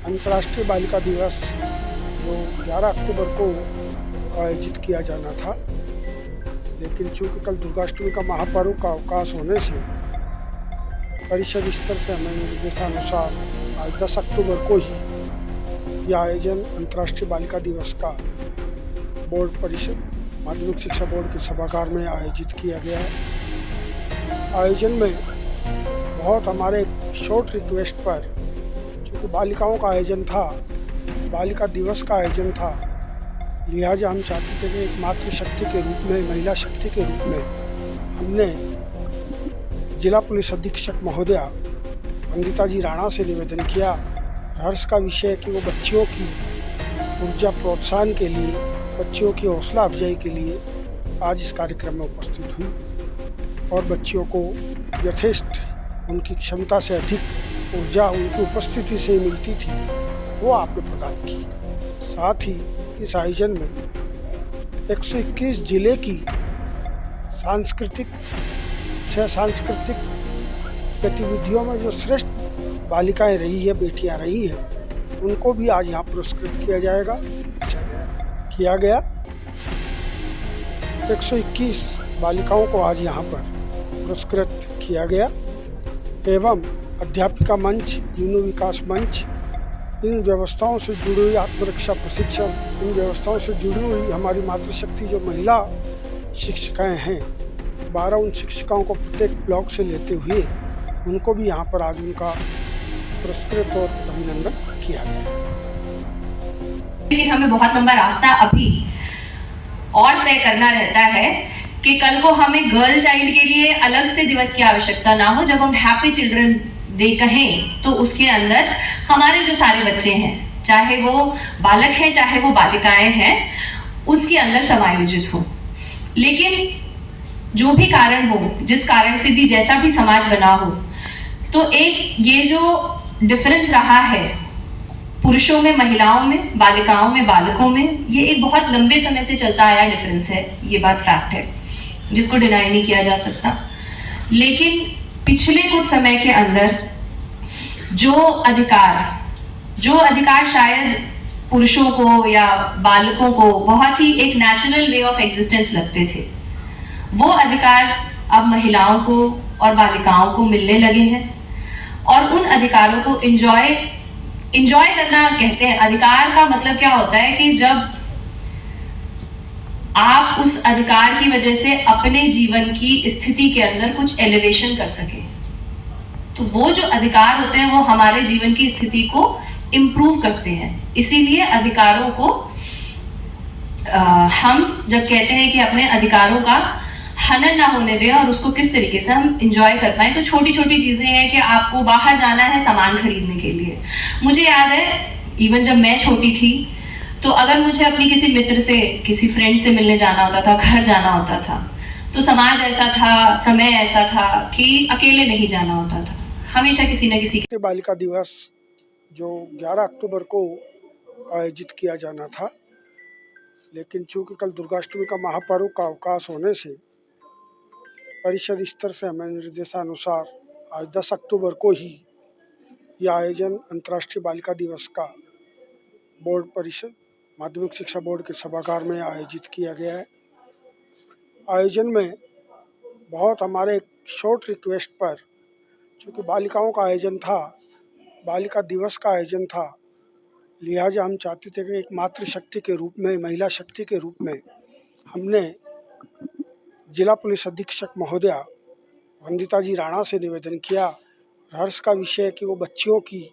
अंतर्राष्ट्रीय बालिका दिवस जो 11 अक्टूबर को आयोजित किया जाना था, लेकिन चूँकि कल दुर्गाष्टमी का महापर्व का अवकाश होने से परिषद स्तर से हमें निर्देशानुसार आज 10 अक्टूबर को ही यह आयोजन अंतर्राष्ट्रीय बालिका दिवस का बोर्ड परिषद माध्यमिक शिक्षा बोर्ड के सभागार में आयोजित किया गया है। आयोजन में बहुत हमारे शॉर्ट रिक्वेस्ट पर, चूँकि बालिकाओं का आयोजन था, बालिका दिवस का आयोजन था, लिहाजा हम चाहते थे कि एक मातृशक्ति के रूप में, महिला शक्ति के रूप में हमने जिला पुलिस अधीक्षक महोदया वंदिता जी राणा से निवेदन किया। हर्ष का विषय है कि वो बच्चियों की ऊर्जा प्रोत्साहन के लिए, बच्चियों की हौसला अफजाई के लिए आज इस कार्यक्रम में उपस्थित हुई और बच्चियों को यथेष्ट उनकी क्षमता से अधिक ऊर्जा उनकी उपस्थिति से ही मिलती थी, वो आपने प्रदान की। साथ ही इस आयोजन में 121 जिले की सांस्कृतिक गतिविधियों में जो श्रेष्ठ बालिकाएं रही है, बेटियां रही हैं, उनको भी आज यहाँ पुरस्कृत किया गया। 121 बालिकाओं को आज यहाँ पर पुरस्कृत किया गया एवं अध्यापिका मंच, यूनो विकास मंच, इन व्यवस्थाओं से जुड़ी हुई आत्मरक्षा प्रशिक्षण, इन व्यवस्थाओं से जुड़ी हुई हमारी मातृशक्ति जो महिला शिक्षिकाएं हैं, 12 उन शिक्षिकाओं को प्रत्येक ब्लॉक से लेते हुए उनको भी यहाँ पर आज उनका पुरस्कृत और अभिनंदन किया गया। लेकिन हमें बहुत लंबा रास्ता अभी और तय करना रहता है कि कल को हमें गर्ल चाइल्ड के लिए अलग से दिवस की आवश्यकता ना हो। जब हम हैप्पी चिल्ड्रन डे कहें तो उसके अंदर हमारे जो सारे बच्चे हैं, चाहे वो बालक हैं चाहे वो बालिकाएं हैं, उसके अंदर समायोजित हो। लेकिन जो भी कारण हो, जिस कारण से भी, जैसा भी समाज बना हो, तो एक ये जो डिफरेंस रहा है पुरुषों में, महिलाओं में, बालिकाओं में, बालकों में, ये एक बहुत लंबे समय से चलता आया डिफरेंस है। ये बात फैक्ट है जिसको डिनाई नहीं किया जा सकता। लेकिन पिछले कुछ समय के अंदर जो अधिकार शायद पुरुषों को या बालकों को बहुत ही एक नेचुरल वे ऑफ एग्जिस्टेंस लगते थे, वो अधिकार अब महिलाओं को और बालिकाओं को मिलने लगे हैं और उन अधिकारों को इंजॉय करना कहते हैं। अधिकार का मतलब क्या होता है कि जब आप उस अधिकार की वजह से अपने जीवन की स्थिति के अंदर कुछ एलिवेशन कर सके, तो वो जो अधिकार होते हैं वो हमारे जीवन की स्थिति को इम्प्रूव करते हैं। इसीलिए अधिकारों को हम जब कहते हैं कि अपने अधिकारों का हनन ना होने दें और उसको किस तरीके से हम इंजॉय कर पाए, तो छोटी छोटी चीजें हैं कि आपको बाहर जाना है सामान खरीदने के लिए। मुझे याद है इवन जब मैं छोटी थी तो अगर मुझे अपनी किसी मित्र से, किसी फ्रेंड से मिलने जाना होता था, घर जाना होता था, तो समाज ऐसा था, समय ऐसा था कि अकेले नहीं जाना होता था, हमेशा किसी न किसी के। बालिका दिवस जो 11 अक्टूबर को आयोजित किया जाना था, लेकिन चूँकि कल दुर्गाष्टमी का महापर्व का अवकाश होने से परिषद स्तर से हमें निर्देशानुसार आज 10 अक्टूबर को ही यह आयोजन अंतर्राष्ट्रीय बालिका दिवस का बोर्ड परिषद माध्यमिक शिक्षा बोर्ड के सभागार में आयोजित किया गया है। आयोजन में बहुत हमारे शॉर्ट रिक्वेस्ट पर, चूँकि बालिकाओं का आयोजन था, बालिका दिवस का आयोजन था, लिहाजा हम चाहते थे कि एक मातृशक्ति के रूप में, महिला शक्ति के रूप में हमने जिला पुलिस अधीक्षक महोदया वंदिता जी राणा से निवेदन किया। हर्ष का विषय है कि वो बच्चियों की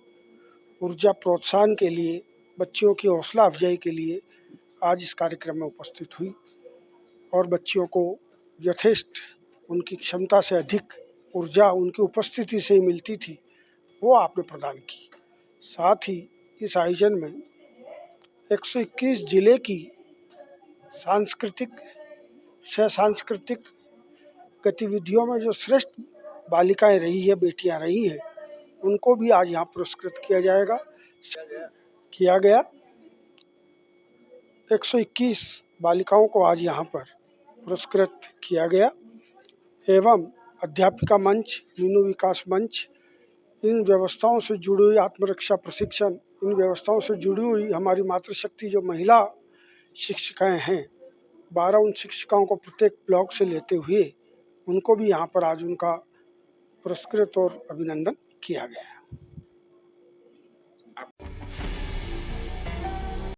ऊर्जा प्रोत्साहन के लिए, बच्चियों की हौसला अफजाई के लिए आज इस कार्यक्रम में उपस्थित हुई और बच्चियों को यथेष्ट उनकी क्षमता से अधिक ऊर्जा उनकी उपस्थिति से ही मिलती थी, वो आपने प्रदान की। साथ ही इस आयोजन में 121 जिले की सांस्कृतिक गतिविधियों में जो श्रेष्ठ बालिकाएं रही है, बेटियां रही हैं, उनको भी आज यहाँ पुरस्कृत किया गया। 121 बालिकाओं को आज यहाँ पर पुरस्कृत किया गया एवं अध्यापिका मंच, यूनो विकास मंच, इन व्यवस्थाओं से जुड़ी हुई आत्मरक्षा प्रशिक्षण, इन व्यवस्थाओं से जुड़ी हुई हमारी मातृशक्ति जो महिला शिक्षिकाएं हैं, 12 उन शिक्षिकाओं को प्रत्येक ब्लॉक से लेते हुए उनको भी यहाँ पर आज उनका पुरस्कृत और अभिनंदन किया गया है।